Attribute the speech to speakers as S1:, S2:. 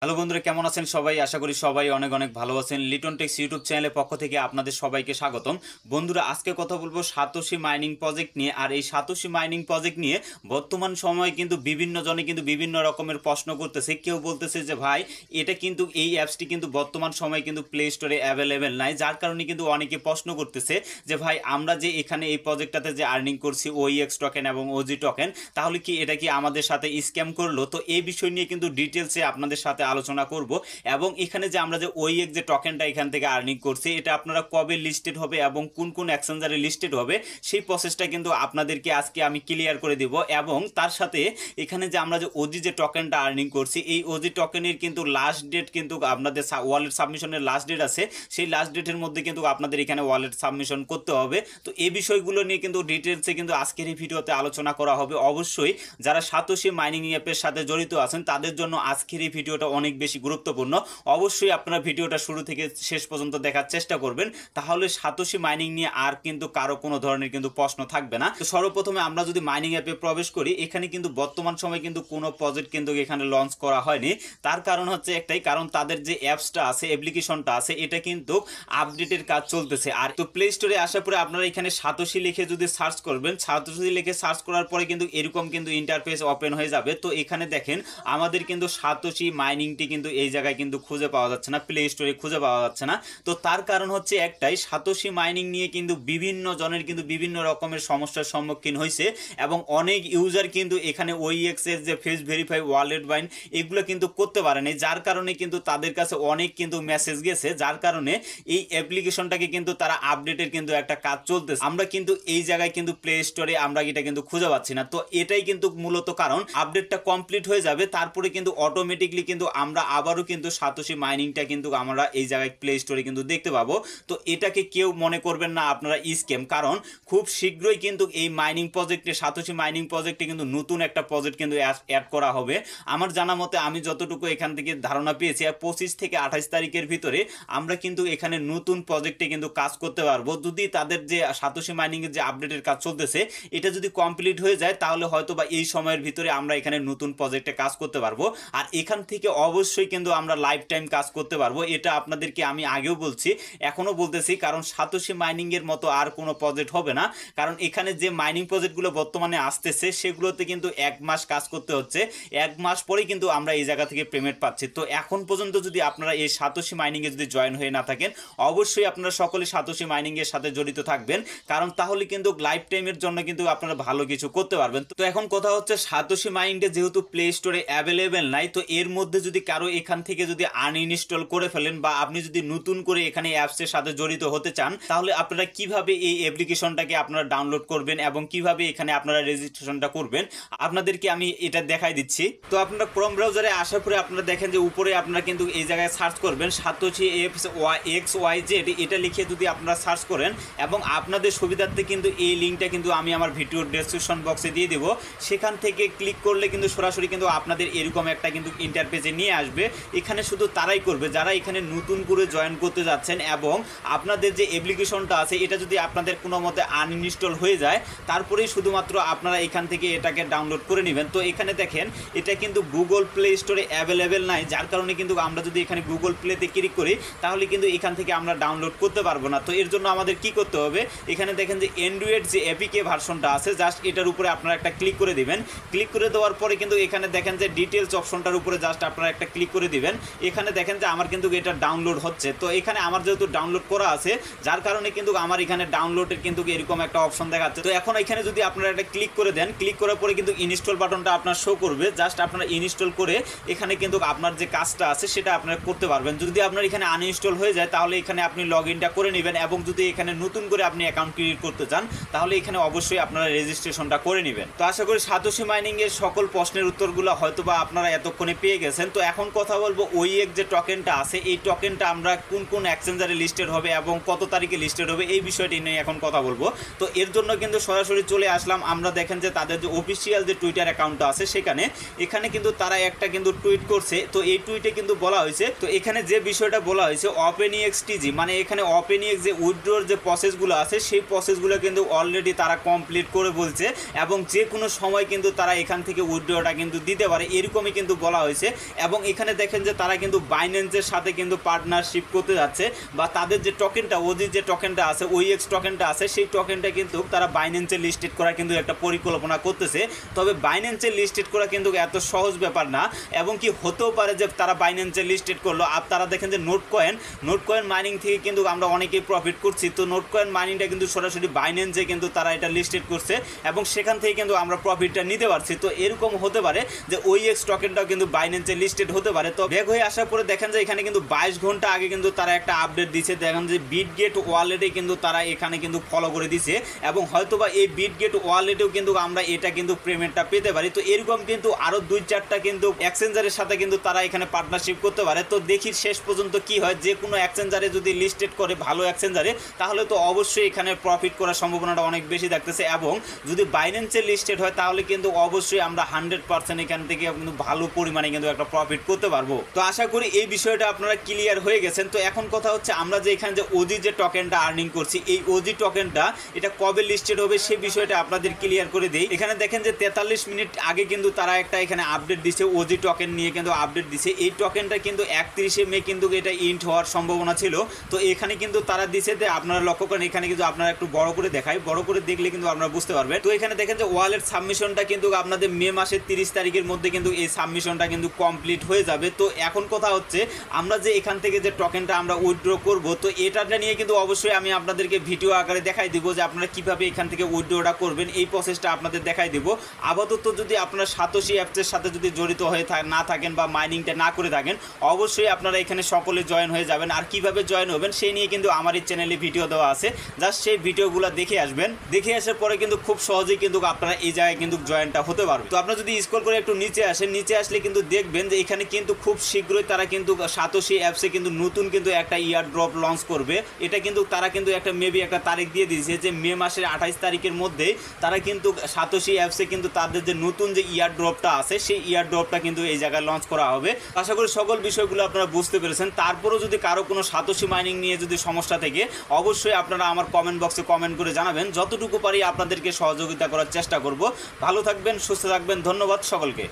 S1: Hello বন্ধুরা, কেমন আছেন সবাই? আশা করি সবাই অনেক অনেক ভালো আছেন। লিটন টেক্স ইউটিউব চ্যানেলের পক্ষ থেকে আপনাদের সবাইকে স্বাগতম। বন্ধুরা, আজকে কথা বলবো সাতোশি মাইনিং প্রজেক্ট নিয়ে। আর এই সাতোশি মাইনিং প্রজেক্ট নিয়ে বর্তমান সময়ে কিন্তু বিভিন্ন জনে কিন্তু বিভিন্ন রকমের প্রশ্ন করতেছে। কেউ বলতেছে যে ভাই, এটা কিন্তু এই অ্যাপসটি কিন্তু বর্তমান সময়ে কিন্তু প্লে স্টোরে অ্যাভেলেবেল নাই, যার কারণে কিন্তু অনেকে প্রশ্ন করতেছে যে ভাই, আমরা যে এখানে এই প্রজেক্টটাতে যে আর্নিং করছি ওইএক্স টোকেন এবং ওজি টোকেন, তাহলে কি এটা কি আমাদের সাথে স্ক্যাম করলো? তো এই বিষয় নিয়ে কিন্তু ডিটেলসে আপনাদের সাথে আলোচনা করব। এবং এখানে যে আমরা যে ওইএক্স যে টোকেনটা এখান থেকে আর্নিং করছি, এটা আপনারা কবে লিস্টেড হবে এবং কোন কোন এক্সচেঞ্জারে লিস্টেড হবে, সেই প্রসেসটা কিন্তু আপনাদেরকে আজকে আমি ক্লিয়ার করে দেব। এবং তার সাথে এখানে যে আমরা যে ওজি যে টোকেনটা আর্নিং করছি, এই ওজি টোকেনের কিন্তু লাস্ট ডেট কিন্তু আপনাদের ওয়ালেট সাবমিশনের লাস্ট ডেট আছে, সেই লাস্ট ডেটের মধ্যে কিন্তু আপনাদের এখানে ওয়ালেট সাবমিশন করতে হবে। তো এই বিষয়গুলো নিয়ে কিন্তু ডিটেলসে কিন্তু আজকের এই ভিডিওতে আলোচনা করা হবে। অবশ্যই যারা সাতোশি মাইনিং অ্যাপের সাথে জড়িত আছেন তাদের জন্য আজকের এই ভিডিওটা অনেক বেশি গুরুত্বপূর্ণ। অবশ্যই আপনারা ভিডিওটা শুরু থেকে শেষ পর্যন্ত দেখার চেষ্টা করবেন, তাহলে সাতোশি মাইনিং নিয়ে আর কিন্তু কারো কোনো ধরনের কিন্তু প্রশ্ন থাকবে না। তো সর্বপ্রথমে আমরা যদি মাইনিং অ্যাপে প্রবেশ করি, এখানে কিন্তু বর্তমান সময় কিন্তু কোনো প্রজেক্ট কিন্তু এখানে লঞ্চ করা হয়নি। তার কারণ হচ্ছে একটাই, কারণ তাদের যে অ্যাপসটা আছে, অ্যাপ্লিকেশনটা আছে, এটা কিন্তু আপডেটের কাজ চলতেছে। আর তো প্লে স্টোরে আসার পরে আপনারা এখানে সাতোশি লিখে যদি সার্চ করবেন, সাতোশি লিখে সার্চ করার পরে কিন্তু এরকম কিন্তু ইন্টারফেস ওপেন হয়ে যাবে। তো এখানে দেখেন আমাদের কিন্তু সাতোশি মাইনিংটি কিন্তু এই জায়গায় কিন্তু খুঁজে পাওয়া যাচ্ছে না, প্লে স্টোরে খুঁজে পাওয়া যাচ্ছে না। তো তার কারণ হচ্ছে একটাই, সাতোশি মাইনিং নিয়ে কিন্তু বিভিন্ন জনের কিন্তু বিভিন্ন রকমের সমস্যার সম্মুখীন হয়েছে এবং অনেক ইউজার কিন্তু এখানে ওইএক্স এর যে ফেস ভেরিফাই ওয়ালেট বাইন এগুলো কিন্তু করতে পারেনি, যার কারণে কিন্তু তাদের কাছে অনেক কিন্তু মেসেজ গেছে, যার কারণে এই অ্যাপ্লিকেশনটাকে কিন্তু তারা আপডেটের কিন্তু একটা কাজ চলতেছে। আমরা কিন্তু এই জায়গায় কিন্তু প্লে স্টোরে আমরা এটা কিন্তু খুঁজে পাচ্ছি না। তো এটাই কিন্তু মূলত কারণ, আপডেটটা কমপ্লিট হয়ে যাবে তারপরে কিন্তু অটোমেটিকলি কিন্তু আমরা আবারও কিন্তু সাতোশি মাইনিংটা কিন্তু আমরা এই জায়গায় প্লে স্টোরে কিন্তু দেখতে পাবো। তো এটাকে কেউ মনে করবেন না আপনারা স্ক্যাম, কারণ খুব শীঘ্রই কিন্তু এই মাইনিং প্রজেক্টে, সাতোশি মাইনিং প্রজেক্টে কিন্তু নতুন একটা প্রজেক্ট কিন্তু অ্যাড করা হবে। আমার জানা মতে, আমি যতটুকু এখান থেকে ধারণা পেয়েছি, 25 থেকে 28 তারিখের ভিতরে আমরা কিন্তু এখানে নতুন প্রজেক্টে কিন্তু কাজ করতে পারবো। যদি তাদের যে সাতোশি মাইনিং এর যে আপডেটের কাজ চলতেছে এটা যদি কমপ্লিট হয়ে যায়, তাহলে হয়তো বা এই সময়ের ভিতরে আমরা এখানে নতুন প্রজেক্টে কাজ করতে পারবো। আর এখান থেকে অবশ্যই কিন্তু আমরা লাইফ টাইম কাজ করতে পারবো। এটা আপনাদেরকে আমি আগেও বলছি, এখনো বলতেছি, কারণ সাতোশি মাইনিং এর মতো আর কোনো প্রজেক্ট হবে না। কারণ এখানে যে মাইনিং প্রজেক্টগুলো বর্তমানে আসতেছে সেগুলোতে কিন্তু 1 মাস কাজ করতে হচ্ছে, 1 মাস পরেই কিন্তু আমরা এই জায়গা থেকে পেমেন্ট পাচ্ছি। তো এখন পর্যন্ত যদি আপনারা এই সাতোশি মাইনিং এ যদি জয়েন হয়ে না থাকেন, অবশ্যই আপনারা সকলে সাতোশি মাইনিং এর সাথে জড়িত থাকবেন, কারণ তাহলে কিন্তু লাইফ টাইমের জন্য কিন্তু আপনারা ভালো কিছু করতে পারবেন। তো এখন কথা হচ্ছে, সাতোশি মাইনিংটা যেহেতু প্লে স্টোরে অ্যাভেলেবেল নাই, তো এর মধ্যে যদি কারো এখান থেকে যদি আনইনস্টল করে ফেলেন বা আপনি যদি নতুন করে এখানে অ্যাপসের সাথে জড়িত হতে চান, তাহলে আপনারা কিভাবে এই অ্যাপ্লিকেশনটাকে আপনারা ডাউনলোড করবেন এবং কিভাবে এখানে আপনারা রেজিস্ট্রেশনটা করবেন, আপনাদেরকে আমি এটা দেখাই দিচ্ছি। তো আপনারা ক্রোম ব্রাউজারে আসার পরে আপনারা দেখেন যে উপরে আপনারা কিন্তু এই জায়গায় সার্চ করবেন সাতোশি এক্স ওয়াই জেড, এটা লিখে যদি আপনারা সার্চ করেন, এবং আপনাদের সুবিধার্থে কিন্তু এই লিঙ্কটা কিন্তু আমি আমার ভিডিওর ডেসক্রিপশন বক্সে দিয়ে দেবো। সেখান থেকে ক্লিক করলে কিন্তু সরাসরি কিন্তু আপনাদের এরকম একটা কিন্তু ইন্টারফেসে নিয়ে আসবে। এখানে শুধু তারাই করবে যারা এখানে নতুন করে জয়েন করতে যাচ্ছেন, এবং আপনাদের যে অ্যাপ্লিকেশনটা আছে এটা যদি আপনাদের কোনো মতে আনইনস্টল হয়ে যায়, তারপরেই শুধুমাত্র আপনারা এখান থেকে এটাকে ডাউনলোড করে নেবেন। তো এখানে দেখেন এটা কিন্তু গুগল প্লে স্টোরে অ্যাভেলেবেল নাই, যার কারণে কিন্তু আমরা যদি এখানে গুগল প্লেতে ক্লিক করি তাহলে কিন্তু এখান থেকে আমরা ডাউনলোড করতে পারবো না। তো এর জন্য আমাদের কি করতে হবে, এখানে দেখেন যে অ্যান্ড্রয়েড যে এপিকে ভার্সনটা আছে, জাস্ট এটার উপরে আপনারা একটা ক্লিক করে দিবেন। ক্লিক করে দেওয়ার পরে কিন্তু এখানে দেখেন যে ডিটেলস অপশনটার উপরে জাস্ট আপনারা একটা ক্লিক করে দিবেন। এখানে দেখেন যে আমার কিন্তু এটা ডাউনলোড হচ্ছে। তো এখানে আমার যেহেতু ডাউনলোড করা আছে, যার কারণে কিন্তু আমার এখানে ডাউনলোডের কিন্তু এরকম একটা অপশন দেখাচ্ছে। তো এখন এখানে যদি আপনারা একটা ক্লিক করে দেন, ক্লিক করার পরে কিন্তু ইনস্টল বাটনটা আপনার শো করবে, জাস্ট আপনারা ইনস্টল করে এখানে কিন্তু আপনার যে কাজটা আছে সেটা আপনারা করতে পারবেন। যদি আপনার এখানে আনইনস্টল হয়ে যায় তাহলে এখানে আপনি লগ ইনটা করে নেবেন, এবং যদি এখানে নতুন করে আপনি অ্যাকাউন্ট ক্রিয়েট করতে চান তাহলে এখানে অবশ্যই আপনারা রেজিস্ট্রেশনটা করে নেবেন। তো আশা করি সাতোশি মাইনিং এর সকল প্রশ্নের উত্তরগুলো হয়তোবা আপনারা এতক্ষণে পেয়ে গেছেন। তো এখন কথা বলবো ওইএক্স যে টোকেনটা আছে, এই টোকেনটা আমরা কোন কোন এক্সচেঞ্জারে লিস্টেড হবে এবং কত তারিখে লিস্টেড হবে এই বিষয়টি নিয়ে এখন কথা বলবো। তো এর জন্য কিন্তু সরাসরি চলে আসলাম, আমরা দেখেন যে তাদের যে অফিসিয়াল যে টুইটার অ্যাকাউন্টটা আছে এখানে কিন্তু তারা একটা কিন্তু টুইট করছে। তো এই টুইটে কিন্তু বলা হয়েছে, তো এখানে যে বিষয়টা বলা হয়েছে ওপেনইএক্স টিজি, মানে এখানে ওপেনইএক্স যে উইথড্রোর যে প্রসেসগুলো আছে সেই প্রসেসগুলো কিন্তু অলরেডি তারা কমপ্লিট করে বলছে, এবং যে কোনো সময় কিন্তু তারা এখান থেকে উইথড্রোটা কিন্তু দিতে পারে, এরকমই কিন্তু বলা হয়েছে। এবং এখানে দেখেন যে তারা কিন্তু বাইন্যান্সের সাথে কিন্তু পার্টনারশিপ করতে যাচ্ছে, বা তাদের যে টোকেনটা ওজির যে টোকেনটা আছে ওইএক্স টোকেনটা আছে সেই টোকেনটা কিন্তু তারা বাইন্যান্সে লিস্টেড করার কিন্তু একটা পরিকল্পনা করতেছে। তবে বাইন্যান্সে লিস্টেড করা কিন্তু এত সহজ ব্যাপার না, এবং কি হতেও পারে যে তারা বাইন্যান্সে লিস্টেড করলো আর তারা দেখেন যে নোট কয়েন মাইনিং থেকে কিন্তু আমরা অনেকেই প্রফিট করছি। তো নোট কয়েন মাইনিংটা কিন্তু সরাসরি বাইন্যান্সে কিন্তু তারা এটা লিস্টেড করছে এবং সেখান থেকে কিন্তু আমরা প্রফিটটা নিতে পারছি। তো এরকম হতে পারে যে ওইএক্স টোকেনটাও কিন্তু বাইন্যান্সে লিস্টেড হতে পারে। তো ব্যাক হয়ে আসার পরে দেখেন যে এখানে কিন্তু 22 ঘন্টা আগে কিন্তু তারা একটা আপডেট দিছে, দেখেন যে বিটগেট ওয়ালেটে কিন্তু তারা এখানে কিন্তু ফলো করে দিছে, এবং হয়তোবা এই বিটগেট ওয়ালেটেও কিন্তু আমরা এটা কিন্তু পেমেন্টটা পেতে পারি। তো এরকম কিন্তু আরো 2-4টা কিন্তু এক্সচেঞ্জারের সাথে কিন্তু তারা এখানে পার্টনারশিপ করতে পারে। তো দেখি শেষ পর্যন্ত কি হয়, যে কোনো এক্সচেঞ্জারে যদি লিস্টেড করে ভালো এক্সচেঞ্জারে তাহলে তো অবশ্যই এখানে প্রফিট করার সম্ভাবনাটা অনেক বেশি থাকতেছে, এবং যদি বাইন্যান্সে লিস্টেড হয় তাহলে কিন্তু অবশ্যই আমরা 100% এখান থেকে কিন্তু ভালো পরিমাণে কিন্তু একটা প্রফিট করতে পারবো। তো আশা করি এই বিষয়টা আপনারা ক্লিয়ার হয়ে গেছেন। তো এখন কথা হচ্ছে আমরা যে এখানে যে ওজি যে টোকেনটা আর্নিং করছি এই ওজি টোকেনটা এটা কবে লিস্টেড হবে সেই বিষয়টা আপনাদের ক্লিয়ার করে দেই। এখানে দেখেন যে 43 মিনিট আগে কিন্তু তারা একটা এখানে আপডেট দিছে, ওজি টোকেন নিয়ে কিন্তু আপডেট দিছে। এই টোকেনটা কিন্তু 31 মে কিন্তু এটা ইন্ট হওয়ার সম্ভাবনা ছিল। তো এখানে কিন্তু তারা দিছে যে আপনারা লক্ষ্য করেন, এখানে কিন্তু আপনারা একটু বড় করে দেখাই, বড় করে দেখলে কিন্তু আপনারা বুঝতে পারবেন। তো এখানে দেখেন যে ওয়ালেট সাবমিশনটা কিন্তু আপনাদের মে মাসের 30 তারিখের মধ্যে কিন্তু এই সাবমিশনটা কিন্তু কমপ্লিট হয়ে যাবে। তো এখন কথা হচ্ছে আমরা যে এখান থেকে যে টোকেনটা আমরা উইথড্র করব, তো এটা নিয়ে কিন্তু অবশ্যই আমি আপনাদেরকে ভিডিও আকারে দেখাই দিব যে আপনারা কিভাবে এখান থেকে উইথড্রটা করবেন, এই প্রসেসটা আপনাদের দেখাই দিব। আপাতত যদি আপনারা সাতোশি অ্যাপসের সাথে যদি জড়িত হয়ে না থাকেন বা মাইনিংটা না করে থাকেন, অবশ্যই আপনারা এখানে সকলে জয়েন হয়ে যাবেন। আর কিভাবে জয়েন হবেন সেই নিয়ে কিন্তু আমার এই চ্যানেলে ভিডিও দেওয়া আছে, জাস্ট সেই ভিডিওগুলো দেখে আসবেন। দেখে আসার পরে কিন্তু খুব সহজেই কিন্তু আপনারা এই জায়গায় কিন্তু জয়েনটা হতে পারবে। তো আপনারা যদি স্ক্রল করে একটু নিচে আসেন, নিচে আসলে কিন্তু দেখবেন যে এখানে কিন্তু খুব শীঘ্রই তারা কিন্তু সাতোশি অ্যাপসে কিন্তু নতুন কিন্তু একটা ইয়ার ড্রপ লঞ্চ করবে। এটা কিন্তু তারা কিন্তু একটা মেবি একটা তারিখ দিয়ে দিয়েছে যে মে মাসের 28 তারিখের মধ্যে তারা কিন্তু সাতোশি অ্যাপসে কিন্তু তাদের যে নতুন যে ইয়ার ড্রপটা আছে সেই ইয়ার ড্রপটা কিন্তু এই জায়গায় লঞ্চ করা হবে। আশা করি সকল বিষয়গুলো আপনারা বুঝতে পেরেছেন। তারপরেও যদি কারো কোনো সাতোশি মাইনিং নিয়ে যদি সমস্যা থাকে অবশ্যই আপনারা আমার কমেন্ট বক্সে কমেন্ট করে জানাবেন, যতটুকু পারি আপনাদেরকে সহযোগিতা করার চেষ্টা করব। ভালো থাকবেন, সুস্থ থাকবেন, ধন্যবাদ সকলকে।